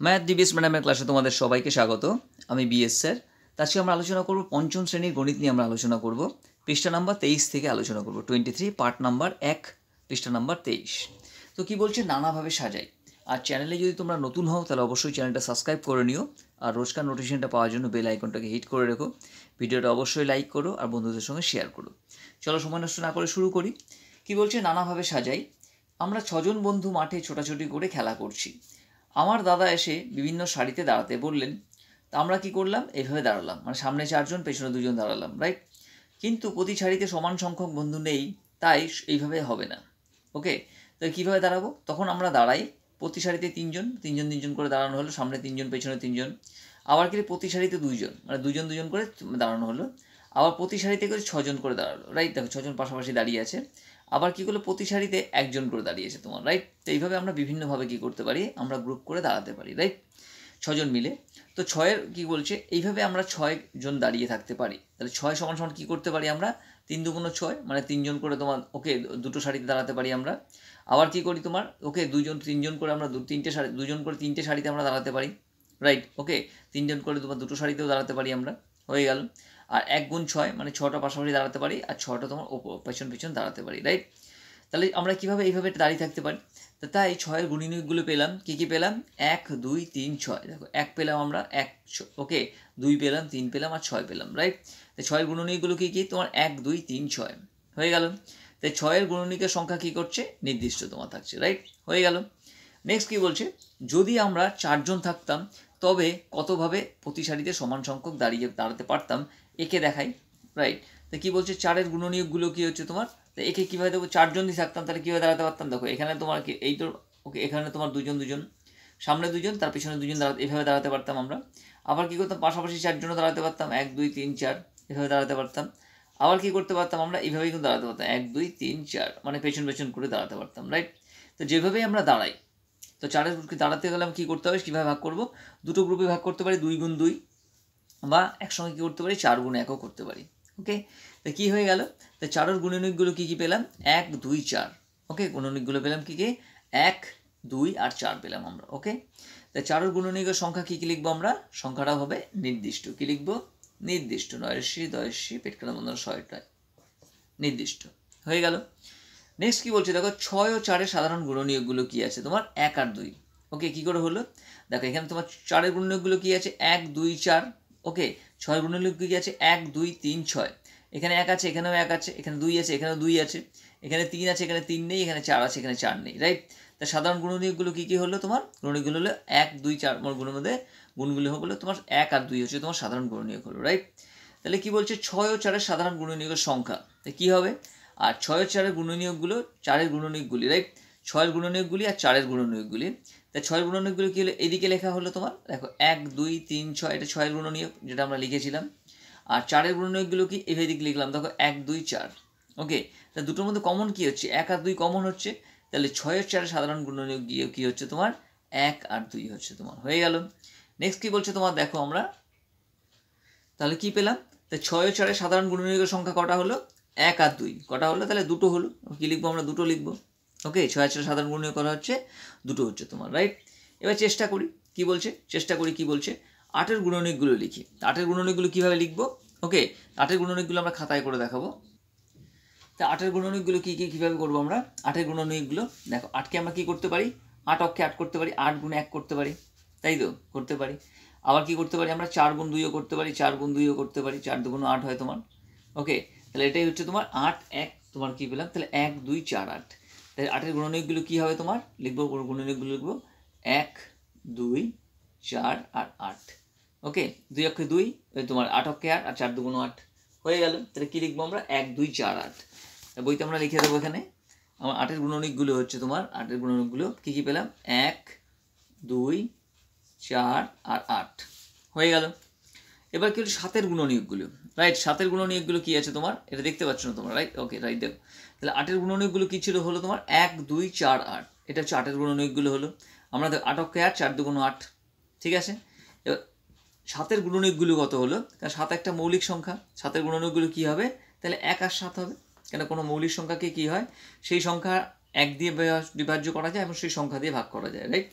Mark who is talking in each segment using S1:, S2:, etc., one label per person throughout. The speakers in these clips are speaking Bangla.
S1: ম্যাথ ডিবিএস ম্যাডামের ক্লাসে তোমাদের সবাইকে স্বাগত। আমি বিএস স্যার। আজকে আমরা আলোচনা করব পঞ্চম শ্রেণীর গণিত নিয়ে। আমরা আলোচনা করব পৃষ্ঠা নাম্বার 23 থেকে আলোচনা করব 23 পার্ট নাম্বার 1 পৃষ্ঠা নাম্বার 23। তো কি বলছে, নানাভাবে সাজাই। আর চ্যানেলে যদি তোমরা নতুন হও তাহলে অবশ্যই চ্যানেলটা সাবস্ক্রাইব করে নিও, আর রোজকার নোটিফিকেশনটা পাওয়ার জন্য বেল আইকনটাকে হিট করে রেখো। ভিডিওটা অবশ্যই লাইক করো আর বন্ধুদের সঙ্গে শেয়ার করো। চলো সময় নষ্ট না করে শুরু করি। কি বলছে, নানাভাবে সাজাই। আমরা 6জন বন্ধু মাঠে ছোটাছুটি করে খেলা করছি। আমার দাদা এসে বিভিন্ন সারিতে দাঁড়াতে বললেন। তা আমরা কি করলাম, এইভাবে দাঁড়ালাম, মানে সামনে 4জন পেছনে 2জন দাঁড়ালাম, রাইট। কিন্তু প্রতি সারিতে সমান সংখ্যক বন্ধু নেই, তাই এইভাবে হবে না। ওকে, তো কীভাবে দাঁড়াবো? তখন আমরা দাঁড়াই প্রতি সারিতে 3জন 3জন 3জন করে দাঁড়ানো হলো, সামনে 3জন পেছনে 3জন। আবার কি প্রতি সারিতে 2জন, মানে 2জন 2জন করে দাঁড়ানো হলো। আবার প্রতি সারিতে করে 6জন করে দাঁড়ালো, রাইট। দেখো 6জন পাশাপাশি দাঁড়িয়ে আছে। আবার কী করলো, প্রতি সারিতে 1জন করে দাঁড়িয়েছে তোমার, রাইট। তো এইভাবে আমরা বিভিন্নভাবে কী করতে পারি, আমরা গ্রুপ করে দাঁড়াতে পারি, রাইট, 6জন মিলে। তো 6-এর কী বলছে, এইভাবে আমরা 6জন দাঁড়িয়ে থাকতে পারি। তাহলে 6 সমান সমান কী করতে পারি আমরা, 3 2 6, মানে 3জন করে তোমার ওকে দুটো সারিতে দাঁড়াতে পারি আমরা। আবার কি করি তোমার, ওকে 2জন 3জন করে আমরা 2জন করে 3টে সারিতে আমরা দাঁড়াতে পারি, রাইট। ওকে 3জন করে তোমার দুটো সারিতেও দাঁড়াতে পারি আমরা, হয়ে গেল। আর 1 গুণ 6, মানে 6টা পাশাপাশি দাঁড়াতে পারি, আর 6টা তোমার পেছন পেছন দাঁড়াতে পারি, রাইট। তাহলে আমরা কীভাবে এইভাবে দাঁড়িয়ে থাকতে পারি। তো তাই 6-এর গুণনীয়কগুলো পেলাম। কী কী পেলাম, 1 2 3 6। দেখো 1 পেলাম আমরা, 1 ওকে 2 পেলাম, 3 পেলাম, আর 6 পেলাম, রাইট। তো 6-এর গুণনীয়কগুলো কী কী, তোমার 1 2 3 6 হয়ে গেল। তাই 6-এর গুণনীয়কের সংখ্যা কী করছে, নির্দিষ্ট তোমার থাকছে, রাইট, হয়ে গেল। নেক্সট কী বলছে, যদি আমরা 4জন থাকতাম তবে কতভাবে প্রতি সারিতে সমান সংখ্যক দাঁড়াতে পারতাম, একে দেখাই, রাইট। তো কী বলছে, 4-এর গুণনীয়কগুলো কী হচ্ছে তোমার, তো একে কীভাবে দেবো, 4জন যদি থাকতাম তাহলে কীভাবে দাঁড়াতে পারতাম। দেখো এখানে তোমার কি এই তো, ওকে এখানে তোমার 2জন সামনে 2জন, তার পিছনে 2জন এভাবে দাঁড়াতে পারতাম আমরা। আবার কী করতাম, পাশাপাশি 4জনও দাঁড়াতে পারতাম, 1 2 3 4 এভাবে দাঁড়াতে পারতাম। আবার কী করতে পারতাম আমরা, এইভাবেই কিন্তু দাঁড়াতে পারতাম, 1 2 3 4, মানে পেছন পেছন করে দাঁড়াতে পারতাম, রাইট। তো যেভাবেই আমরা দাঁড়াই, তো 4-এর গ্রুপকে দাঁড়াতে গেলে কী করতে হবে, কীভাবে ভাগ করবো, দুটো গ্রুপে ভাগ করতে পারি, 2 গুণ 2, বা একসঙ্গে কী করতে পারি, 4 গুণ 1ও করতে পারি। ওকে, তো কী হয়ে গেল, তো 4-এর গুণনীয়কগুলো কী কী পেলাম, 1 2 4। ওকে, গুণনীয়কগুলো পেলাম কী কী, 1 2 আর 4 পেলাম আমরা। ওকে, তো 4-এর গুণনীয়কের সংখ্যা কী কী লিখবো আমরা, সংখ্যাটা হবে নির্দিষ্ট। কী লিখবো, নির্দিষ্ট, 9 10 পেট কাটা বন্ধন 6টা নির্দিষ্ট, হয়ে গেল। নেক্সট কী বলছে, দেখো 6 ও 4-এর সাধারণ গুণনীয়কগুলো কী আছে তোমার, 1 আর 2। ওকে, কী করে হলো, দেখো এখানে তোমার 4-এর গুণনীয়কগুলো কী আছে, 1 2 4। ওকে, 6-এর গুণনীয়ক কী আছে, 1 2 3 6। এখানে 1 আছে, এখানেও 1 আছে, এখানে 2 আছে, এখানেও 2 আছে, এখানে 3 আছে, এখানে 3 নেই, এখানে 4 আছে, এখানে 4 নেই, রাইট। তা সাধারণ গুণনীয়কগুলো কী কী হলো তোমার, গুণনীয়কগুলো হলো 1 2 4, গুণের মধ্যে গুণগুলো হলো তোমার 1 আর 2 হচ্ছে তোমার সাধারণ গুণনীয়ক হলো, রাইট। তাহলে কী বলছে, 6 ও 4-এর সাধারণ গুণনীয়কের সংখ্যা, তো কী হবে, আর 6 ও 4-এর গুণনীয়কগুলো, 4-এর গুণনীয়কগুলি, রাইট, 6-এর গুণনীয়কগুলি আর 4-এর গুণনীয়কগুলি। তা 6-এর গুণনীয়কগুলো কী হলো, এদিকে লেখা হলো তোমার, দেখো 1 2 3 6, এটা 6-এর গুণনীয়ক যেটা আমরা লিখেছিলাম। আর 4-এর গুণনীয়কগুলো কি, এভাবে দিকে লিখলাম, দেখো 1 2 4। ওকে, তা দুটোর মধ্যে কমন কী হচ্ছে, 1 আর 2 কমন হচ্ছে। তাহলে 6 ও 4-এর সাধারণ গুণনীয়ক গিয়ে কী হচ্ছে তোমার, 1 আর 2 হচ্ছে তোমার, হয়ে গেল। নেক্সট কী বলছে তোমার, দেখো আমরা তাহলে কী পেলাম, তাই 6 ও 4-এর সাধারণ গুণনীয়কের সংখ্যা কটা হলো, 1 আর 2 কটা হলো, তাহলে দুটো হলো। কী লিখবো আমরা, দুটো লিখবো। ওকে, 6 আর 4-এর সাধারণ গুণনীয়ক করা হচ্ছে দুটো হচ্ছে তোমার, রাইট। এবার চেষ্টা করি, কী বলছে, চেষ্টা করি কী বলছে, 8-এর গুণনীয়কগুলো লিখি। 8-এর গুণনীয়কগুলো কীভাবে লিখবো, ওকে 8-এর গুণনীয়কগুলো আমরা খাতায় করে দেখাবো। তা 8-এর গুণনীয়কগুলো কী কী কীভাবে করবো আমরা, 8-এর গুণনীয়কগুলো দেখো, 8কে আমরা কী করতে পারি, 8 অক্ষে 8 করতে পারি, 8 গুণ 1 করতে পারি, তাই তো করতে পারি। আবার কী করতে পারি আমরা, 4 গুণ 2ও করতে পারি, 4 গুণ 2ও করতে পারি, 4 2 8 হয় তোমার। ওকে, তাহলে এটাই হচ্ছে তোমার 8 1 তোমার কী পেলাম, তাহলে 1 2 4 8। তাহলে 8-এর গুণনীয়কগুলো কী হবে তোমার, লিখবো গুণনীয়কগুলো লিখবো 1 2 4 আর 8। ওকে, 2 অক্ষে 2, তোমার 8 অক্ষে 8, আর 4 2 8 হয়ে গেল। তাহলে কী লিখবো আমরা, 1 2 4 8। বইতে আমরা লিখে দেবো এখানে, আমার 8-এর গুণনীয়কগুলো হচ্ছে তোমার, 8-এর গুণনীয়কগুলো কী কী পেলাম, 1 2 4 আর 8 হয়ে গেল। এবার কি হলো 7-এর গুণনীয়কগুলো, রাইট। 7-এর গুণনীয়কগুলো কী আছে তোমার, এটা দেখতে পাচ্ছ না তোমরা, রাইট। ওকে, রাইট, দেখো তাহলে 8-এর গুণনীয়কগুলো কী ছিল, হলো তোমার 1 2 4 8। এটা হচ্ছে 8-এর গুণনীয়কগুলো হলো, আমরা 8 অক্ষে 8, 4 2 8, ঠিক আছে। এবার 7-এর গুণনীয়কগুলো কত হলো, কারণ 7 একটা মৌলিক সংখ্যা, 7-এর গুণনীয়কগুলো কী হবে, তাহলে 1 আর 7 হবে। কেন, কোনো মৌলিক সংখ্যাকে কী হয়, সেই সংখ্যা 1 দিয়ে বিভাজ্য করা যায় এবং সেই সংখ্যা দিয়ে ভাগ করা যায়, রাইট।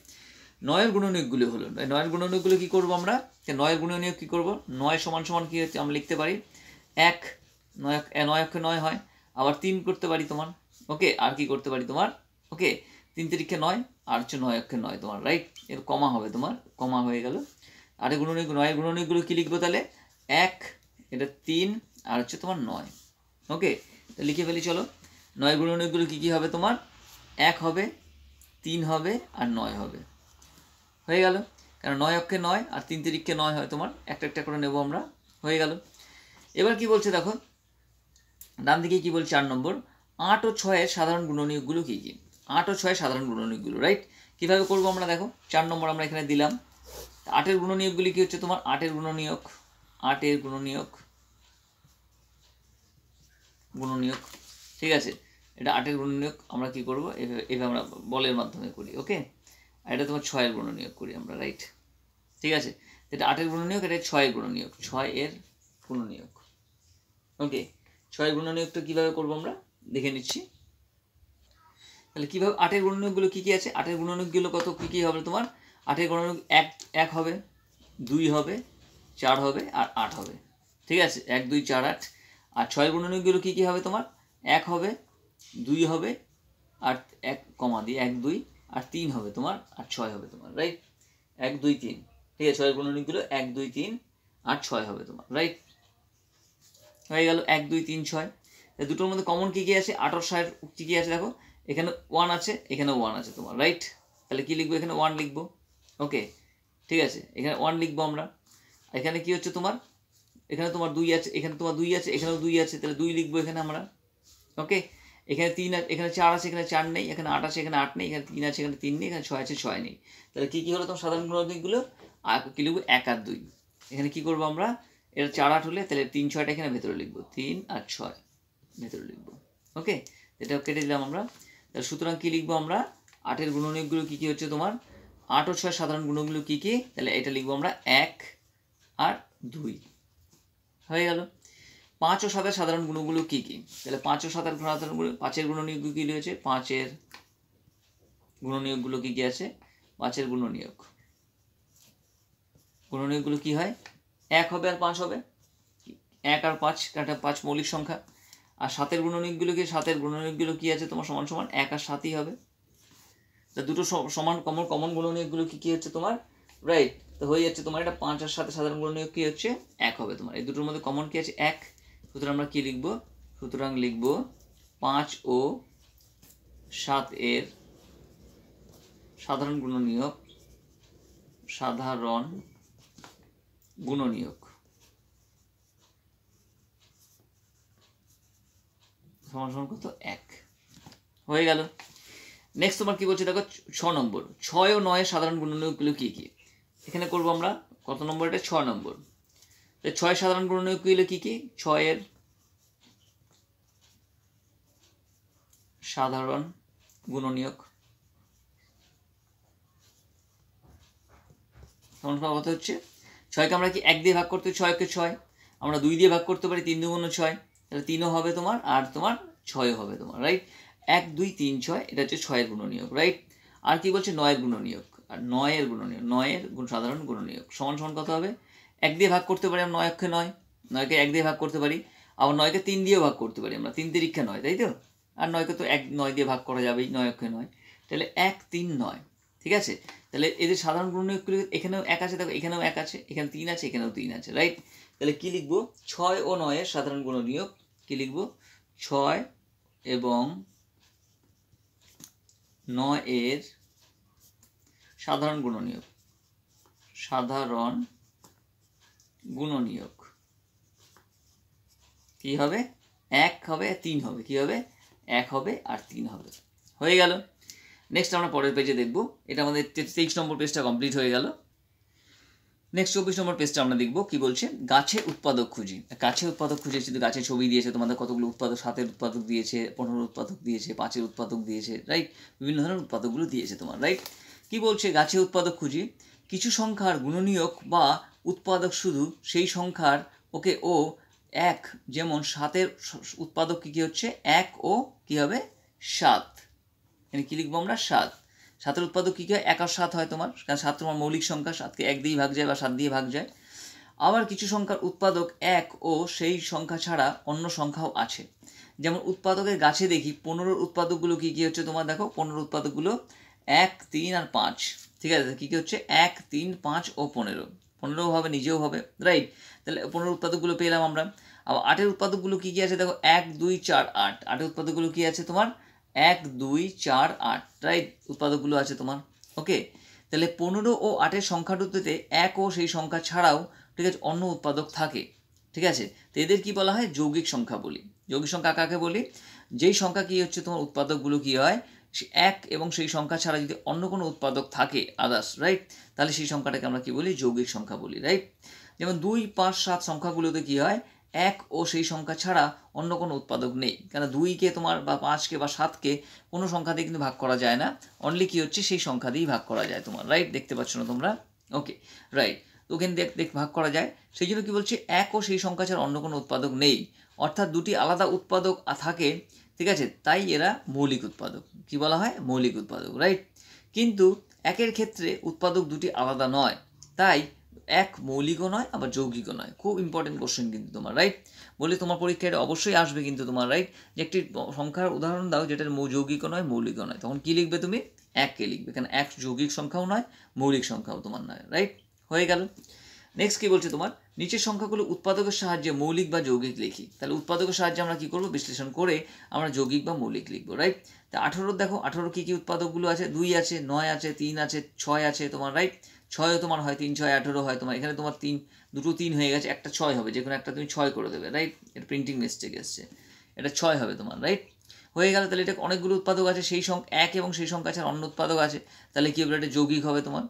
S1: নয়ের গুণনীয়কগুলো হলো, নয়ের গুণনীয়কগুলো কী করবো আমরা, নয়ের গুণনীয়ক কী করবো, 9 সমান সমান কী হচ্ছে আমরা লিখতে পারি 1, 9 অক্ষে 9 হয়, আবার 3 করতে পারি তোমার, ওকে, আর কি করতে পারি তোমার, ওকে 3 তিরিখে 9 আর হচ্ছে 9 অক্ষে 9 তোমার, রাইট, এর কমা হবে তোমার, কমা হয়ে গেল। আর গুণনীয়ক, 9 গুণনীয়কগুলো কী লিখবো তাহলে, 1, এটা 3 আর হচ্ছে তোমার 9, ওকে, লিখে ফেলি চলো। 9 গুণনীয়কগুলো কী কী হবে তোমার, 1 হবে, 3 হবে আর 9 হবে, হয়ে গেল, কারণ 9 অক্ষে 9 আর 3 তিরিখে 9 হয় তোমার, একটা একটা করে নেবো আমরা, হয়ে গেল। এবার কি বলছে দেখো, ডান দিকে কি বলছে 4 নম্বর, 8 ও 6 এর সাধারণ গুণনীয়কগুলো কী কী, 8 ও 6 সাধারণ গুণনীয়কগুলো, রাইট, কীভাবে করবো আমরা দেখো, 4 নম্বর আমরা এখানে দিলাম। 8 গুণনীয়কগুলি কী হচ্ছে তোমার, 8 গুণনীয়ক, 8 গুণনীয়ক, গুণনীয়ক, ঠিক আছে, এটা 8 গুণনীয়ক আমরা কি করব, এভাবে আমরা বলের মাধ্যমে করি, ওকে, আর এটা তোমার 6 গুণনীয়ক করি আমরা, রাইট, ঠিক আছে, এটা 8 গুণনীয়ক, এটা 6 গুণনীয়ক, 6 গুণনীয়ক, ওকে, 6 গুণনীয়কটা কীভাবে করবো আমরা দেখে নিচ্ছি। তাহলে কীভাবে 8 গুণনীয়কগুলো কী কী আছে, 8 গুণনীয়কগুলো কত কী কী হবে তোমার, 8 গুণনীয়ক 1 হবে, 2 হবে, 4 হবে আর 8 হবে, ঠিক আছে, 1 2 4 8। আর 6 গুণনীয়কগুলো কী কী হবে তোমার, 1 হবে, 2 হবে আর 1 কমা দিয়ে 1 2 আর 3 হবে তোমার আর 6 হবে তোমার, রাইট, 1 2 3, ঠিক আছে, 6 গুণনীয়কগুলো 1 2 3 আর 6 হবে তোমার, রাইট, হয়ে গেল 1 2 3 6। দুটোর মধ্যে কমন কী কী আছে, 8 আর 6 কী কী আছে দেখো, এখানে 1 আছে, এখানেও 1 আছে তোমার, রাইট, তাহলে কী লিখবো, এখানে 1 লিখবো, ওকে, ঠিক আছে, এখানে 1 লিখবো আমরা। এখানে কি হচ্ছে তোমার, এখানে তোমার 2 আছে, এখানে তোমার 2 আছে, এখানেও 2 আছে, তাহলে 2 লিখবো এখানে আমরা, ওকে, এখানে 3 আছে, এখানে 4 আছে, এখানে 4 নেই, এখানে 8 আছে, এখানে 8 নেই, এখানে 3 আছে, এখানে 3 নেই, এখানে 6 আছে, 6 নেই, তাহলে কী কী হলো তোমার সাধারণ গুণনীয়কগুলো, আর কী লিখবো 1 আর 2, এখানে কী করবো আমরা, এটা 4 8 হলে তাহলে 3 6টা এখানে ভেতরে লিখবো, 3 আর 6 ভেতরে লিখবো, ওকে, এটা কেটে দিলাম আমরা। তাহলে সুতরাং কী লিখবো আমরা, 8 গুণনীয়কগুলো কী কী হচ্ছে তোমার, 8 ও 6 সাধারণ গুণগুলো কী কী, তাহলে এটা লিখবো আমরা 1 আর 2, হয়ে গেল। 5 ও 7 সাধারণ গুণগুলো কী কী, তাহলে 5 ও 7 সাধারণ গুণ, 5 গুণনীয়ক কী রয়েছে, 5 গুণনীয়কগুলো কী কী আছে, 5 গুণনীয়ক, গুণনীয়কগুলো কী হয়, 1 হবে আর 5 হবে, 1 আর 5 কাটা 5 মৌলিক সংখ্যা। আর 7 গুণনীয়কগুলো কি, 7 গুণনীয়কগুলো কী আছে তোমার, সমান সমান 1 আর 7ই হবে, তা দুটো সমান কমন গুণনীয়কগুলো কী কী হচ্ছে তোমার, রাইট, তো হয়ে যাচ্ছে তোমার এটা 5 আর 7 সাধারণ গুণনীয়ক কী হচ্ছে 1 হবে তোমার, এই দুটোর মধ্যে কমন কী আছে 1, সুতরাং আমরা কী লিখবো, সুতরাং লিখবো 5 ও 7 এর সাধারণ গুণনীয়ক, সাধারণ গুণনীয়ক সমান সমান কত 1, হয়ে গেল। নেক্সট তোমার কি বলছে দেখো 6 নম্বর, 6 ও 9 সাধারণ গুণনীয়কগুলো কী কী, এখানে করবো আমরা কত নম্বর, এটা 6 নম্বর, 6 সাধারণ গুণনীয়কগুলো কী কী, 6 সাধারণ গুণনীয়ক সমান সমান কত হচ্ছে, 6কে আমরা কি 1 দিয়ে ভাগ করতে, 6কে 6 আমরা 2 দিয়ে ভাগ করতে পারি, 3 2 6, তাহলে 3ও হবে তোমার আর তোমার 6ও হবে তোমার, রাইট, 1 2 3 6, এটা হচ্ছে 6 গুণনীয়ক, রাইট। আর কি বলছে 9 গুণনীয়ক, আর 9 গুণনীয়ক, 9 সাধারণ গুণনীয়ক সমান সমান কত হবে, 1 দিয়ে ভাগ করতে পারি আমরা 9 অক্ষে 9, 9কে 1 দিয়ে ভাগ করতে পারি, আবার 9কে 3 দিয়েও ভাগ করতে পারি আমরা, 3 তিরিক্ষা 9, তাই তো, আর 9কে তো 9 দিয়ে ভাগ করা যাবেই, 9 অক্ষে 9, তাহলে 1 3 9, ঠিক আছে, তাহলে এদের সাধারণ গুণনীয়কগুলো এখানেও 1 আছে, দেখো এখানেও 1 আছে, এখানে 3 আছে, এখানেও 3 আছে, রাইট, তাহলে কি লিখবো 6 ও 9 এর সাধারণ গুণনীয়ক, কি লিখবো 6 এবং 9 এর সাধারণ গুণনীয়ক, সাধারণ গুণনীয়ক কি হবে 1 হবে 3 হবে, কি হবে 1 হবে আর 3 হবে, হয়ে গেল। নেক্সট আমরা পরের পেজে দেখব, এটা আমাদের 23 নম্বর পেজটা কমপ্লিট হয়ে গেল। নেক্সট 24 নম্বর পেজটা আমরা দেখব কি বলছে, গাছের উৎপাদক খুঁজি, গাছের উৎপাদক খুঁজে, শুধু গাছের ছবি দিয়েছে তোমাদের, কতগুলো উৎপাদক, 7 উৎপাদক দিয়েছে, 15 উৎপাদক দিয়েছে, 5 উৎপাদক দিয়েছে, রাইট, বিভিন্ন ধরনের উৎপাদকগুলো দিয়েছে তোমার, রাইট। কি বলছে, গাছের উৎপাদক খুঁজি, কিছু সংখ্যার গুণনীয়ক বা উৎপাদক শুধু সেই সংখ্যার, ওকে, ও 1, যেমন 7 উৎপাদক কী কী হচ্ছে 1 ও কী হবে 7, এখানে কী লিখবো আমরা 7, 7-এর উৎপাদক কী হয় 1 আর 7 হয় তোমার, কারণ 7 তোমার মৌলিক সংখ্যা, 7কে 1 দিয়ে ভাগ যায় বা 7 দিয়ে ভাগ যায়। আবার কিছু সংখ্যার উৎপাদক 1 ও সেই সংখ্যা ছাড়া অন্য সংখ্যাও আছে। যেমন উৎপাদকের গাছে দেখি 15-র উৎপাদকগুলো কী কী হচ্ছে তোমার দেখো, 15-র উৎপাদকগুলো 1, 3 আর 5, ঠিক আছে। কী কী হচ্ছে 1, 3, 5 ও 15, 15ও হবে নিজেও হবে, রাইট। তাহলে 15-র উৎপাদকগুলো পেলাম আমরা। আবার 8-এর উৎপাদকগুলো কী কী আছে দেখো, 1, 2, 4, 8, 8-এর উৎপাদকগুলো কী আছে তোমার 1, 2, 4, 8, রাইট, উৎপাদকগুলো আছে তোমার। ওকে, তাহলে 15 ও 8-এর সংখ্যা দুটোতে 1 ও সেই সংখ্যা ছাড়াও, ঠিক আছে, অন্য উৎপাদক থাকে, ঠিক আছে। তো এদের কি বলা হয়, যৌগিক সংখ্যা বলি। যৌগিক সংখ্যা কাকে বলি, যেই সংখ্যা কি হচ্ছে তোমার উৎপাদকগুলো কি হয় 1 এবং সেই সংখ্যা ছাড়া যদি অন্য কোনো উৎপাদক থাকে আদার্স, রাইট, তাহলে সেই সংখ্যাটাকে আমরা কি বলি, যৌগিক সংখ্যা বলি, রাইট। যেমন 2, 5, 7 সংখ্যাগুলোতে কি হয় 1 ও সেই সংখ্যা ছাড়া অন্য কোনো উৎপাদক নেই, কারণ 2কে তোমার বা 5কে বা 7কে কোনো সংখ্যা দিয়ে কিন্তু ভাগ করা যায় না, অনলি কি হচ্ছে সেই সংখ্যা দিয়েই ভাগ করা যায় তোমার, রাইট, দেখতে পাচ্ছ না তোমরা, ওকে, রাইট। তো ওখানে দেখ ভাগ করা যায়, সেই জন্য কি বলছি 1 ও সেই সংখ্যা ছাড়া অন্য কোনো উৎপাদক নেই, অর্থাৎ দুটি আলাদা উৎপাদক থাকে, ঠিক আছে, তাই এরা মৌলিক উৎপাদক। কি বলা হয়, মৌলিক উৎপাদক, রাইট। কিন্তু 1-এর ক্ষেত্রে উৎপাদক দুটি আলাদা নয়, তাই 1 মৌলিকও নয় আবার যৌগিকও নয়। খুব ইম্পর্টেন্ট কোশ্চেন কিন্তু তোমার, রাইট, বলে তোমার পরীক্ষায় অবশ্যই আসবে কিন্তু তোমার, রাইট, যে একটি সংখ্যার উদাহরণ দাও যেটার যৌগিকও নয় মৌলিকও নয়, তখন কি লিখবে তুমি 1কে লিখবে, কারণ 1 যৌগিক সংখ্যাও নয় মৌলিক সংখ্যাও তোমার নয়, রাইট, হয়ে গেল। নেক্সট কি বলছে তোমার, নিচের সংখ্যাগুলো উৎপাদকের সাহায্যে মৌলিক বা যৌগিক লিখি। তাহলে উৎপাদকের সাহায্যে আমরা কি করব, বিশ্লেষণ করে আমরা যৌগিক বা মৌলিক লিখবো, রাইট। তা 18 দেখো, 18 কি কি উৎপাদকগুলো আছে, 2 আছে, 9 আছে, 3 আছে, 6 আছে তোমার, রাইট। 6ও তোমার হয় 3, 6, 18 হয় তোমার, এখানে তোমার 3, দুটো 3 হয়ে গেছে, একটা 6 হবে, যে কোনো একটা তুমি 6 করে দেবে, রাইট, এটা প্রিন্টিং মিস্টেক এসছে, এটা 6 হবে তোমার, রাইট, হয়ে গেল। তাহলে এটা অনেকগুলো উৎপাদক আছে, সেই সংখ্যা 1 এবং সেই সংখ্যা ছাড়া অন্য উৎপাদক আছে, তাহলে কি হবে, এটা যৌগিক হবে তোমার।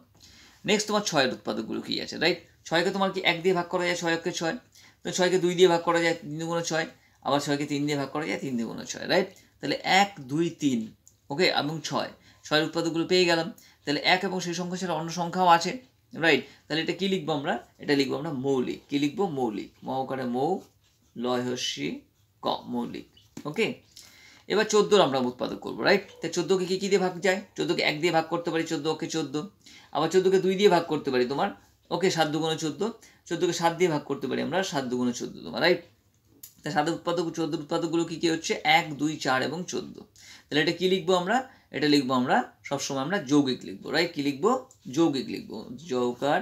S1: নেক্সট তোমার 6-এর উৎপাদকগুলো কী আছে, রাইট, 6কে তোমার কি 1 দিয়ে ভাগ করা যায়, 6 × 6, তো 6কে 2 দিয়ে ভাগ করা যায়, 3 × 6, আবার 6কে 3 দিয়ে ভাগ করা যায়, 3 × 6, রাইট। তাহলে 1, 2, 3, ওকে, এবং 6-এর উৎপাদকগুলো পেয়ে গেলাম। তাহলে 1 এবং সেই সংখ্যা ছাড়া অন্য সংখ্যাও আছে, রাইট। তাহলে এটা কি লিখবো আমরা, এটা লিখবো আমরা মৌলিক। কি লিখবো, মৌলিক, মৌকারে মৌ, লয় হস্যি ক, মৌলিক, ওকে। এবার 14 আমরা উৎপাদক করবো, রাইট। তাই 14কে কি দিয়ে ভাগ যায়, 14কে 1 দিয়ে ভাগ করতে পারি, 14কে 14, আবার 14কে 2 দিয়ে ভাগ করতে পারি তোমার, ওকে, 7 × 2 = 14, 14কে 7 দিয়ে ভাগ করতে পারি আমরা, 7 × 2 = 14 তোমার, রাইট। তাই 7 উৎপাদক 14 উৎপাদকগুলো কি কি হচ্ছে 1, 2, 4 এবং 14। তাহলে এটা কি লিখবো আমরা, এটা লিখবো আমরা সবসময় আমরা যৌগিক লিখবো, রাইট। কি লিখবো, যৌগিক লিখবো, যৌকার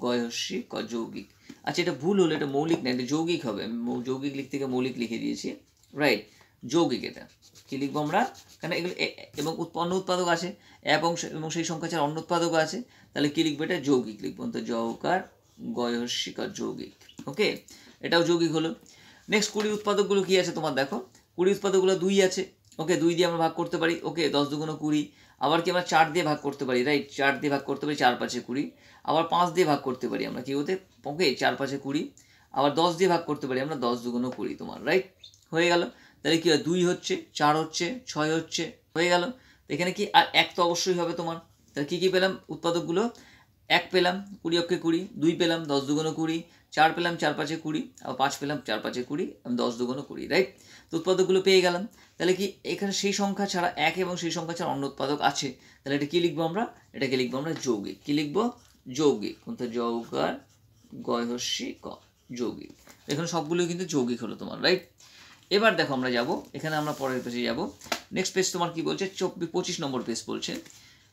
S1: গয়স্যি ক, যৌগিক। আচ্ছা, এটা ভুল হলো, এটা মৌলিক না, এটা যৌগিক হবে, আমি যৌগিক লিখতে গিয়ে মৌলিক লিখে দিয়েছি, রাইট, যৌগিক। এটা কি লিখবো আমরা, কারণ এগুলো এবং অন্য উৎপাদক আছে এবং সেই সংখ্যা ছাড়া অন্য উৎপাদক আছে, তাহলে কি লিখবো, এটা যৌগিক লিখবো, তো যৌকার গয়স্যি ক, যৌগিক, ওকে, এটাও যৌগিক হলো। নেক্সট 20 উৎপাদকগুলো কি আছে তোমার দেখো, 20 উৎপাদকগুলো 2 আছে, ওকে, 2 দিয়ে আমরা ভাগ করতে পারি, ওকে, 10 × 2 = 20, আবার কি আমরা 4 দিয়ে ভাগ করতে পারি, রাইট, 4 দিয়ে ভাগ করতে পারি, 4, 5, 20, আবার 5 দিয়ে ভাগ করতে পারি আমরা, কি হতে, ওকে, 4, 5, 20, আবার 10 দিয়ে ভাগ করতে পারি আমরা, 10, 2 × 20 তোমার, রাইট, হয়ে গেল। তাহলে কি হয়, 2 হচ্ছে, 4 হচ্ছে, 6 হচ্ছে, হয়ে গেল। এখানে কি আর 1 তো অবশ্যই হবে তোমার, তাহলে কি কি পেলাম উৎপাদকগুলো, 1 পেলাম 20 অক্ষে 20, 2 পেলাম 10, 2 × 20, 4 পেলাম 4, 5, 20, আবার 5 পেলাম 4, 5, 20, 10, 2 × 20, রাইট। তো উৎপাদকগুলো পেয়ে গেলাম। তাহলে কি এখানে সেই সংখ্যা ছাড়া 1 এবং সেই সংখ্যা ছাড়া অন্য উৎপাদক আছে, তাহলে এটা কি লিখবো আমরা, এটাকে লিখবো আমরা যৌগিক। কি লিখবো, যৌগিক, কোনটা, যৌকার গয়স্যি ক, যৌগিক। এখানে সবগুলো কিন্তু যৌগিক হলো তোমার, রাইট। এবার দেখো আমরা যাব, এখানে আমরা পরের পেজে যাব। নেক্সট পেজ তোমার কি বলছে, 25 নম্বর পেজ বলছে।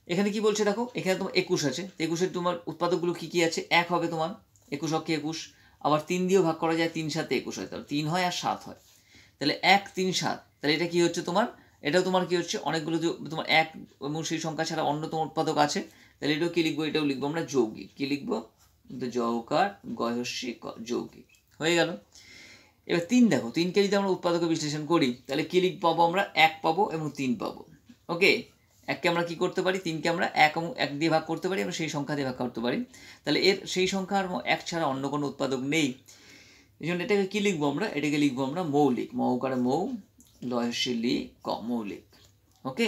S1: এখানে কি বলছে দেখো, এখানে তোমার 21 আছে, 21-এর তোমার উৎপাদকগুলো কি কি আছে, 1 হবে তোমার, 21 অক্ষে 21, আবার 3 দিয়েও ভাগ করা যায়, 3, 7, 21 হয়, তাহলে 3 হয় আর 7 হয়, তাহলে 1, 3, 7, তাহলে এটা কি হচ্ছে তোমার, এটাও তোমার কি হচ্ছে অনেকগুলো তোমার 1 এবং সেই সংখ্যা ছাড়া অন্য তোমার উৎপাদক আছে, তাহলে এটাও কি লিখবো, এটাও লিখবো আমরা যৌগিক। কি লিখবো, যৌকার গয়স্যি ক, যৌগিক, হয়ে গেল। এবার 3 দেখো, 3কে যদি আমরা উৎপাদকে বিশ্লেষণ করি, তাহলে কি পাবো আমরা, 1 পাবো এবং 3 পাবো, ওকে। 1কে আমরা কি করতে পারি, 3কে আমরা 1 এবং 1 দিয়ে ভাগ করতে পারি, আমরা সেই সংখ্যা দিয়ে ভাগ করতে পারি, তাহলে এর সেই সংখ্যার 1 ছাড়া অন্য কোনো উৎপাদক নেই, এই জন্য এটাকে কি লিখবো আমরা, এটাকে লিখবো আমরা মৌলিক, মৌকারে মৌ, লয়স্যি লি ক, মৌলিক, ওকে।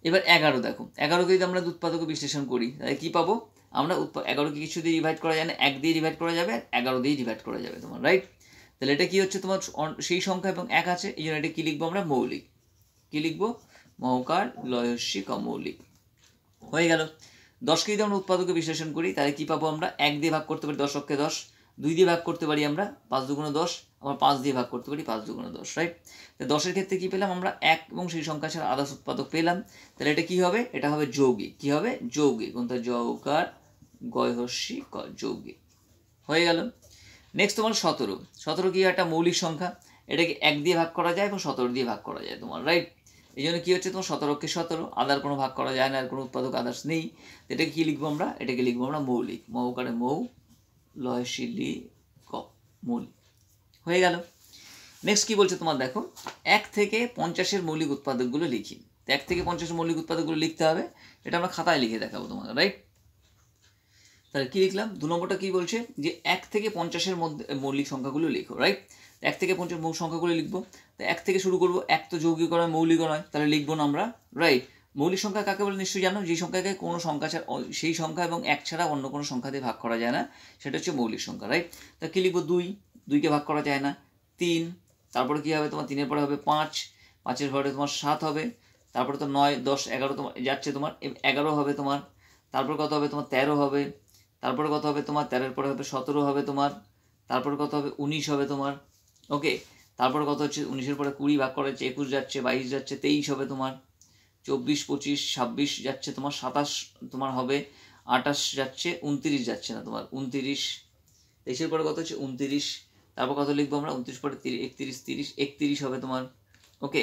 S1: এবার 11 দেখো, 11কে যদি আমরা উৎপাদকে বিশ্লেষণ করি, তাহলে কি পাবো আমরা, 11কে কিছু দিয়ে ডিভাইড করা যায় না, 1 দিয়ে ডিভাইড করা যাবে, 11 দিয়ে ডিভাইড করা যাবে তোমার, রাইট। তাহলে এটা কি হচ্ছে তোমার সেই সংখ্যা এবং 1 আছে, এই জন্য এটা কি লিখবো আমরা, মৌলিক। কি লিখবো, মৌকার লয়স্যি ক, মৌলিক, হয়ে গেল। 10কে যদি আমরা উৎপাদকে বিশ্লেষণ করি তাহলে কি পাবো আমরা? 1 দিয়ে ভাগ করতে পারি 10 অক্ষে 10, 2 দিয়ে ভাগ করতে পারি আমরা 5 দুগুণ 10, আবার 5 দিয়ে ভাগ করতে পারি 5 দুগুণ 10, রাইট? তো 10-এর ক্ষেত্রে কি পেলাম আমরা? 1 এবং সেই সংখ্যা ছাড়া আদার্স উৎপাদক পেলাম। তাহলে এটা কি হবে? এটা হবে যৌগিক। কি হবে? যৌগিক। কোনটা? যৌকার গয়হস্যি ক, যৌগিক। হয়ে গেল। নেক্সট তোমার 17। 17 কি একটা মৌলিক সংখ্যা, এটাকে 1 দিয়ে ভাগ করা যায় এবং 17 দিয়ে ভাগ করা যায় তোমার, রাইট? এই জন্য কি হচ্ছে তোমার 17কে 17, আদার কোনো ভাগ করা যায় না, আর কোনো উৎপাদক আদার্স নেই। এটাকে কি লিখবো আমরা? এটাকে লিখবো আমরা মৌলিক। মৌকারে মৌ, লয়সি লি ক, মৌলিক। হয়ে গেল। নেক্সট কি বলছে তোমার দেখো, 1 থেকে 50-এর মৌলিক উৎপাদকগুলো লিখি। 1 থেকে 50-এর মৌলিক উৎপাদকগুলো লিখতে হবে, এটা আমরা খাতায় লিখে দেখাবো তোমাকে, রাইট? তাহলে কি লিখলাম? 2 নম্বরটা কি বলছে যে 1 থেকে 50-এর মধ্যে মৌলিক সংখ্যাগুলো লিখো, রাইট? 1 থেকে 50 মৌলিক সংখ্যাগুলো লিখবো। তো 1 থেকে শুরু করবো। 1 তো যৌগিক নয়, মৌলিক নয়, তাহলে লিখবো না আমরা, রাইট? মৌলিক সংখ্যা কাকে বলে নিশ্চয়ই জানো? যেই সংখ্যাকে কোনো সংখ্যা ছাড়া, সেই সংখ্যা এবং 1 ছাড়া অন্য কোনো সংখ্যা দিয়ে ভাগ করা যায় না, সেটা হচ্ছে মৌলিক সংখ্যা, রাইট? তা কি লিখবো? 2, 2কে ভাগ করা যায় না। 3, তারপরে কি হবে তোমার? 3-এর পরে হবে 5, 5-এর পরে তোমার 7 হবে, তারপরে তো 9, 10, 11 তোমার যাচ্ছে, তোমার 11 হবে তোমার, তারপর কত হবে তোমার? 13 হবে, তারপরে কত হবে তোমার? 13-এর পরে হবে 17 হবে তোমার, তারপরে কত হবে? 19 হবে তোমার, ওকে? তারপরে কত হচ্ছে? 19-এর পরে 20 ভাগ করা যাচ্ছে, 21 যাচ্ছে, 22 যাচ্ছে, 23 হবে তোমার, 24, 25, 26 যাচ্ছে তোমার, 27 তোমার হবে, 28 যাচ্ছে, 29 যাচ্ছে না তোমার, 29, 23-এর পরে কত হচ্ছে? 29, তারপর কত লিখবো আমরা? 29 পরে 31, 30, 31 হবে তোমার, ওকে?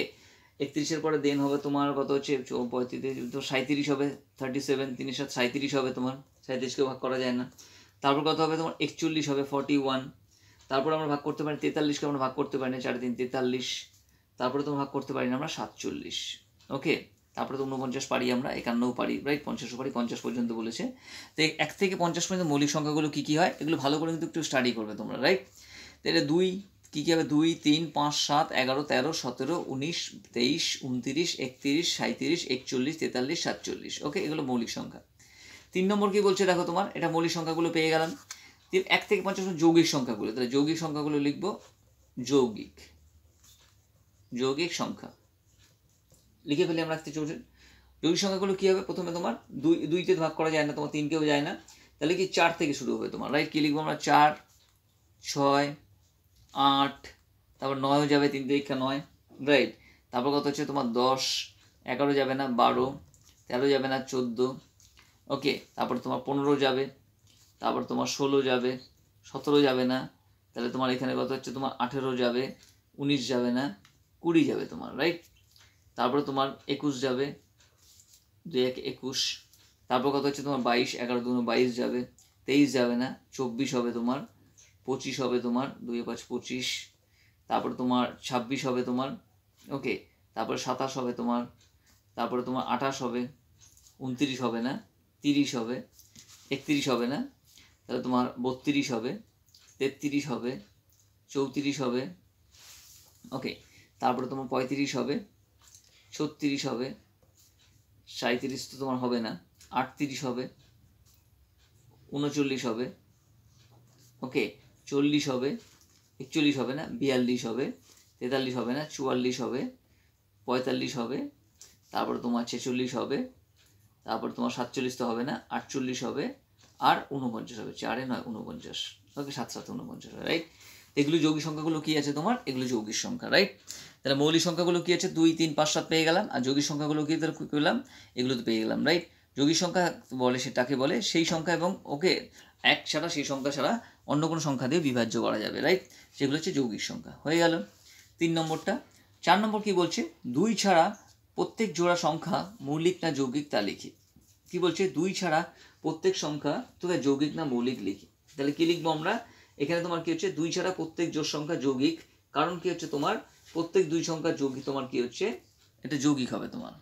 S1: 31-এর পরে দেন হবে তোমার কত হচ্ছে? 35, তো 37 হবে, 37, 3-এর সাথে 37 হবে তোমার, 37কেও ভাগ করা যায় না। তারপর কত হবে তোমার? 41 হবে, 41। তারপর আমরা ভাগ করতে পারি 43কে, আমরা ভাগ করতে পারি না, 4 3 43। তারপরে তোমার ভাগ করতে পারি না আমরা 47, ওকে? তারপরে তো 49 পারি আমরা, 51ও পারি, রাইট? 50ও পারি, 50 পর্যন্ত বলেছে। তো 1 থেকে 50 পর্যন্ত মৌলিক সংখ্যাগুলো কী কী হয় এগুলো ভালো করে কিন্তু একটু স্টাডি করবে তোমরা, রাইট? তাহলে 2 কী কী হবে? 2, 3, 5, 7, 11, 13, 17, 19, 23, 29, 31, 37, 41, 43, 47, ওকে? এগুলো মৌলিক সংখ্যা। 3 নম্বর কি বলছে দেখো তোমার, এটা মৌলিক সংখ্যাগুলো পেয়ে গেলাম। 1 থেকে 50 যৌগিক সংখ্যাগুলো, তাহলে যৌগিক সংখ্যাগুলো লিখবো যৌগিক, যৌগিক সংখ্যা লিখে ফেলি আমরা। যৌগিক সংখ্যাগুলো কী হবে? প্রথমে তোমার 2তে ভাগ করা যায় না, তোমার 3কেও যায় না, তাহলে কি 4 থেকে শুরু হবে তোমার, রাইট? কী লিখবো আমরা? 4, 6, 8, তারপর 9ও যাবে, 3 থেকে 9, রাইট? তারপর কত হচ্ছে তোমার? 10, 11 যাবে না, 12, 13 যাবে না, 14, ওকে? তারপর তোমার 15 যাবে, তারপর তোমার 16 যাবে, 17 যাবে না, তাহলে তোমার এখানে কত হচ্ছে তোমার? 18 যাবে, 19 যাবে না, 20 যাবে তোমার, রাইট? তারপরে তোমার 21 যাবে, 2 1 21, তারপর কত হচ্ছে তোমার? 22, 11 2 22 যাবে, 23 যাবে না, 24 হবে তোমার, 25 হবে তোমার, 2 5 25, তারপরে তোমার 26 হবে তোমার, ওকে? তারপরে 27 হবে তোমার, তারপরে তোমার 28 হবে, 29 হবে না, 30 হবে, 31 হবে না, তাহলে তোমার 32 হবে, 33 হবে, 34 হবে, ওকে? তারপরে তোমার 35 হবে, 36 হবে, 37 তো তোমার হবে না, 38 হবে, 39 হবে, ওকে? 40 হবে, 41 হবে না, 42 হবে, 43 হবে না, 44 হবে, 45 হবে, তারপর তোমার 46 হবে, তারপর তোমার 47 তো হবে না, 48 হবে, আর 49 হবে, 4 9 49, ওকে? 7 7 49, রাইট? এগুলো যৌগিক সংখ্যাগুলো কি আছে তোমার? এগুলো যৌগিক সংখ্যা, রাইট? তাহলে মৌলিক সংখ্যাগুলো কি আছে? 2 3 5 7 পেয়ে গেলাম, আর যৌগিক সংখ্যাগুলো কি পেলাম? এগুলো তো পেয়ে গেলাম, রাইট? যৌগিক সংখ্যা বলে সেটাকে বলে সেই সংখ্যা এবং, ওকে, 1 ছাড়া, সেই সংখ্যা ছাড়া অন্য কোনো সংখ্যা দিয়ে বিভাজ্য করা যাবে, রাইট? সেগুলো হচ্ছে যৌগিক সংখ্যা। হয়ে গেল 3 নম্বরটা। 4 নম্বর কি বলছে? 2 ছাড়া প্রত্যেক জোড়া সংখ্যা মৌলিক না যৌগিক তা লিখি। কি বলছে? 2 ছাড়া প্রত্যেক সংখ্যা তোকে যৌগিক না মৌলিক লিখি। তাহলে কি লিখবো আমরা? এখানে তোমার কি হচ্ছে? 2 ছাড়া প্রত্যেক জোড় সংখ্যা যৌগিক, কারণ কি হচ্ছে তোমার? প্রত্যেক 2 সংখ্যা যৌগিক, তোমার কি হচ্ছে? এটা যৌগিক হবে তোমার।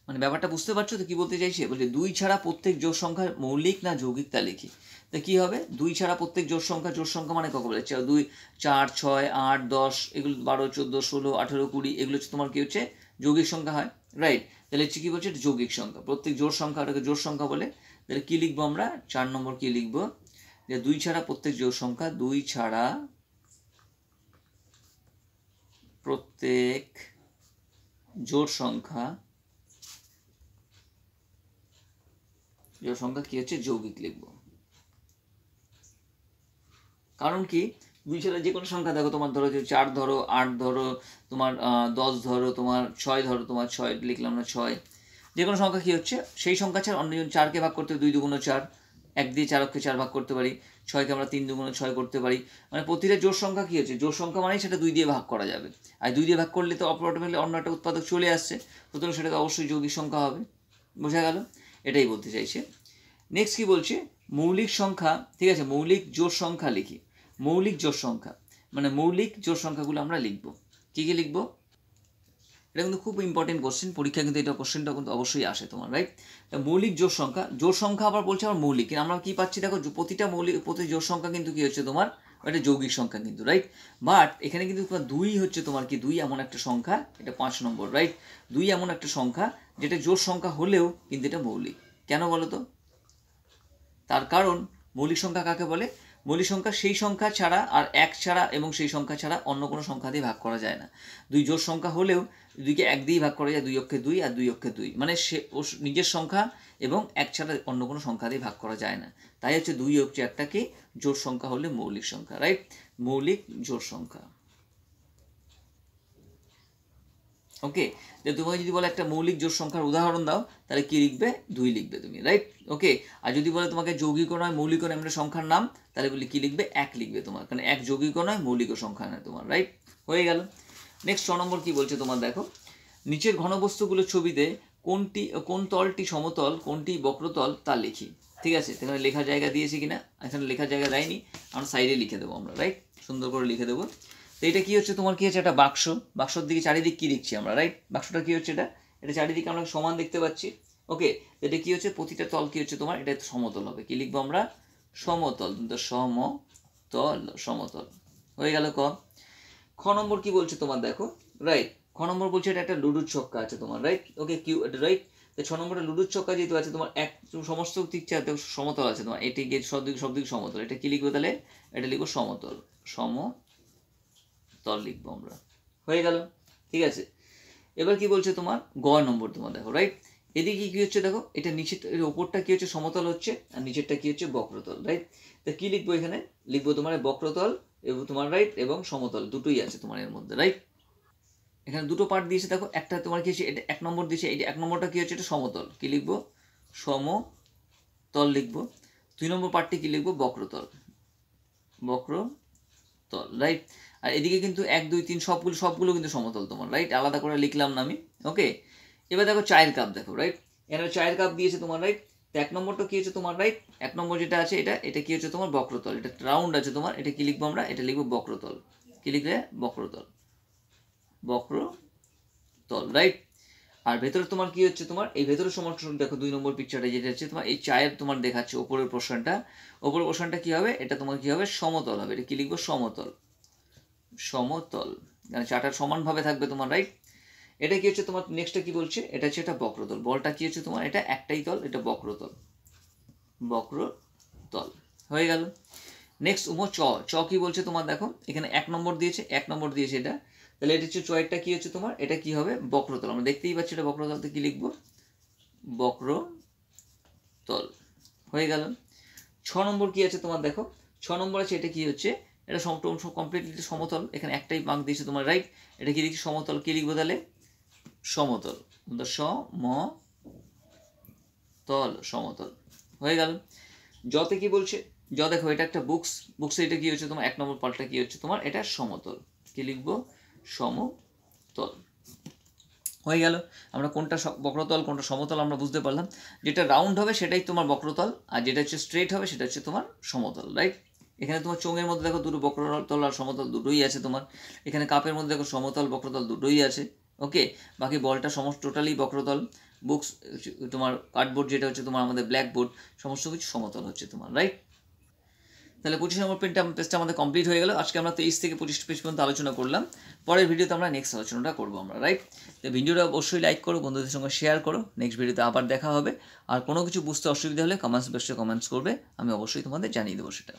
S1: মানে ব্যাপারটা বুঝতে পারছো তো কি বলতে চাইছে? বলছে 2 ছাড়া প্রত্যেক জোড় সংখ্যা মৌলিক না যৌগিক তা লিখি। তা কি হবে? 2 ছাড়া প্রত্যেক জোড় সংখ্যা মানে কত বলে? 2 4 6 8 10, এগুলো 12 14 16 18 20, এগুলো হচ্ছে তোমার কি হচ্ছে? যৌগিক সংখ্যা হয়, রাইট? তাহলে হচ্ছে কি বলছে? যৌগিক সংখ্যা। প্রত্যেক জোড় সংখ্যা, ওটাকে জোড় সংখ্যা বলে। তাহলে কি লিখবো আমরা? 4 নম্বর কি লিখবো? যে 2 ছাড়া প্রত্যেক জোড় সংখ্যা, 2 ছাড়া প্রত্যেক জোড় সংখ্যা জোড় সংখ্যা কি হচ্ছে যৌগিক লিখবো। কারণ কি দুই ছাড়া যে কোনো সংখ্যা দেখো তোমার ধরো যে 4 ধরো, 8 ধরো, তোমার 10 ধরো, তোমার 6 ধরো, তোমার 6 লিখলাম না 6, যে কোনো সংখ্যা কি হচ্ছে সেই সংখ্যা ছাড়া অন্য 4কে ভাগ করতে 2 দুগুণ 4, 1 দিয়ে 4কে 4 ভাগ করতে পারি, 6কে আমরা 3 দুগুণ 6 করতে পারি। মানে প্রতিটা জোড় সংখ্যা কি হচ্ছে, জোড় সংখ্যা মানেই সেটা 2 দিয়ে ভাগ করা যাবে, আর 2 দিয়ে ভাগ করলে তো অটোমেটিক্যালি অন্য একটা উৎপাদক চলে আসছে, সুতরাং সেটা তো অবশ্যই যৌগিক সংখ্যা হবে। বোঝা গেল? এটাই বলতে চাইছে। নেক্সট কি বলছে, মৌলিক সংখ্যা, ঠিক আছে, মৌলিক জোড় সংখ্যা লিখি। মৌলিক জোড় সংখ্যা মানে মৌলিক জোড় সংখ্যাগুলো আমরা লিখবো। কি কি লিখবো? এটা কিন্তু খুব ইম্পর্টেন্ট কোশ্চেন, পরীক্ষা কিন্তু এটা কোশ্চেনটা কিন্তু অবশ্যই আসে তোমার, রাইট? মৌলিক জোড় সংখ্যা, জোড় সংখ্যা আবার বলছে আবার মৌলিক, কিন্তু আমরা কি পাচ্ছি দেখো, প্রতিটা মৌলিক প্রতি জোড় সংখ্যা কিন্তু কি হচ্ছে তোমার, এটা যৌগিক সংখ্যা কিন্তু, রাইট? বাট এখানে কিন্তু তোমার 2 হচ্ছে তোমার কি, 2 এমন একটা সংখ্যা, এটা 5 নম্বর, রাইট? 2 এমন একটা সংখ্যা যেটা জোড় সংখ্যা হলেও কিন্তু এটা মৌলিক। কেন বলো তো? তার কারণ মৌলিক সংখ্যা কাকে বলে? মৌলিক সংখ্যা সেই সংখ্যা ছাড়া, আর 1 ছাড়া এবং সেই সংখ্যা ছাড়া অন্য কোনো সংখ্যা দিয়ে ভাগ করা যায় না। 2 জোড় সংখ্যা হলেও 2কে 1 দিয়ে ভাগ করা যায়, 2 অক্ষে 2 আর 2 অক্ষে 2, মানে সে নিজের সংখ্যা এবং 1 ছাড়া অন্য কোনো সংখ্যা দিয়ে ভাগ করা যায় না। তাই হচ্ছে 2 হচ্ছে একটা কি জোড় সংখ্যা হলে মৌলিক সংখ্যা, রাইট? মৌলিক জোড় সংখ্যা। ওকে, যে তোমাকে যদি বলে একটা মৌলিক জোড় সংখ্যার উদাহরণ দাও, তাহলে কি লিখবে? 2 লিখবে তুমি, রাইট? ওকে, আর যদি বলে তোমাকে যৌগিক নয় মৌলিক নয় এমন সংখ্যার নাম, তাহলে বলি কি লিখবে? 1 লিখবে তোমার, কারণ 1 যৌগিক নয় মৌলিক সংখ্যা নয় তোমার, রাইট? হয়ে গেল। নেক্সট 6 নম্বর কি বলছে তোমার দেখো, নিচের ঘনবস্তুগুলোর ছবিতে কোন তলটি সমতল, কোনটি বক্রতল তা লিখি। ঠিক আছে, এখানে লেখার জায়গা দিয়েছি কিনা? এখানে লেখার জায়গা দেয়নি, আমরা সাইডে লিখে দেবো আমরা, রাইট? সুন্দর করে লিখে দেবো। তো এটা কি হচ্ছে তোমার, কি হচ্ছে একটা বাক্স, বাক্সর দিকে চারিদিক কি লিখছি আমরা, রাইট? বাক্সটা কি হচ্ছে, এটা চারিদিকে আমরা সমান দেখতে পাচ্ছি। ওকে, এটা কি হচ্ছে, প্রতিটা তল কি হচ্ছে তোমার, এটা সমতল হবে। কি লিখবো আমরা? সমতল, সমতল, সমতল। হয়ে গেল ক। খ নম্বর কি বলছে তোমার দেখো, রাইট? খ নম্বর বলছে এটা একটা লুডুর ছক্কা আছে তোমার, রাইট? ওকে, কিউ, রাইট? তো 6 নম্বরটা লুডুর ছক্কা যেহেতু আছে তোমার, সমস্ত দিক সমতল আছে তোমার, এটি গিয়ে সব দিক সমতল, এটা কি লিখবো তাহলে? এটা লিখবো সমতল, সমতল লিখবো আমরা। হয়ে গেল, ঠিক আছে। এবার কি বলছে তোমার গ নম্বর তোমার দেখো, রাইট? এদিকে কি হচ্ছে দেখো, এটা নিচের ওপরটা কি হচ্ছে সমতল হচ্ছে, আর নিচেরটা কি হচ্ছে বক্রতল, রাইট? তা কি লিখবো এখানে? লিখবো তোমার বক্রতল এবং তোমার, রাইট, এবং সমতল দুটোই আছে তোমার এর মধ্যে, রাইট? এখানে দুটো পার্ট দিয়েছে দেখো, একটা তোমার কি হচ্ছে, এটা 1 নম্বর দিয়েছে, এই 1 নম্বরটা কি হচ্ছে, এটা সমতল, কি লিখবো? সমতল লিখবো। 2 নম্বর পার্টটি কি লিখবো? বক্রতল, বক্রতল, রাইট? আর এদিকে কিন্তু 1 2 3 সবগুলো কিন্তু সমতল তোমার, রাইট? আলাদা করে লিখলাম না আমি। ওকে, এবার দেখো চায়ের কাপ দেখো, রাইট? এখানে চায়ের কাপ দিয়েছে তোমার, রাইট? তো 1 নম্বরটা কি হচ্ছে তোমার, রাইট? 1 নম্বর যেটা আছে এটা কি হচ্ছে তোমার বক্রতল, এটা রাউন্ড আছে তোমার, এটা কি লিখবো আমরা? এটা লিখবো বক্রতল। কি লিখলে? বক্রতল, বক্রতল, রাইট? আর ভেতরে তোমার কি হচ্ছে তোমার, এই ভেতরের সমস্ত দেখো 2 নম্বর পিকচারটা যেটা হচ্ছে তোমার, এই চায়ের তোমার দেখাচ্ছে ওপরের পোর্শনটা কি হবে? এটা তোমার কি হবে? সমতল হবে। এটা কি লিখবো? সমতল, সমতল, মানে চারটা সমানভাবে থাকবে তোমার, রাইট? এটা কি হচ্ছে তোমার, নেক্সটটা কি বলছে? এটা হচ্ছে এটা বক্রতল, বলটা কি হচ্ছে তোমার, এটা একটাই তল, এটা বক্রতল, বক্রতল। হয়ে গেল। নেক্সট চ কি বলছে তোমার দেখো, এখানে 1 নম্বর দিয়েছে, 1 নম্বর দিয়েছে এটা, তাহলে এটা হচ্ছে চয়েরটা কি হচ্ছে তোমার, এটা কি হবে? বক্রতল। আমরা দেখতেই পাচ্ছি এটা বক্রতলতে কি লিখবো? বক্রতল। হয়ে গেল। 6 নম্বর কি আছে তোমার দেখো, 6 নম্বর আছে, এটা কি হচ্ছে, এটা কমপ্লিটলি সমতল, এখানে একটাই মার্ক দিয়েছে তোমার, রাইট? এটা কি লিখছি? সমতল। কি লিখবো তাহলে? সমতল, সমতল, সমতল। হয়ে গেল। যতে কি বলছে, দেখো এটা একটা বুকস এটা কি হচ্ছে তোমার, 1 নম্বর পার্টটা কি হচ্ছে তোমার, এটা সমতল। কি লিখবো? সমতল। হয়ে গেল। আমরা কোনটা বক্রতল কোনটা সমতল আমরা বুঝতে পারলাম। যেটা রাউন্ড হবে সেটাই তোমার বক্রতল, আর যেটা হচ্ছে স্ট্রেট হবে সেটা হচ্ছে তোমার সমতল, রাইট? এখানে তোমার চোঙের মধ্যে দেখো দুটো বক্রতল আর সমতল দুটোই আছে তোমার, এখানে কাপের মধ্যে দেখো সমতল বক্রতল দুটোই আছে। ওকে, বাকি বলটা সমস্ত টোটালি বক্রতল, বুকস তোমার কার্ডবোর্ড যেটা হচ্ছে তোমার আমাদের ব্ল্যাকবোর্ড, সমস্ত কিছু সমতল হচ্ছে তোমার, রাইট? তাহলে 25 নম্বর পেজটা আমাদের কমপ্লিট হয়ে গেল। আজকে আমরা 23 থেকে 25 পেজ পর্যন্ত আলোচনা করলাম। পরের ভিডিওতে আমরা নেক্সট আলোচনাটা করবো আমরা, রাইট? তো ভিডিওটা অবশ্যই লাইক করো, বন্ধুদের সঙ্গে শেয়ার করো। নেক্সট ভিডিওতে আবার দেখা হবে। আর কোনো কিছু বুঝতে অসুবিধা হলে কমেন্টস বক্সে কমেন্টস করবে, আমি অবশ্যই তোমাদের জানিয়ে দেবো সেটা।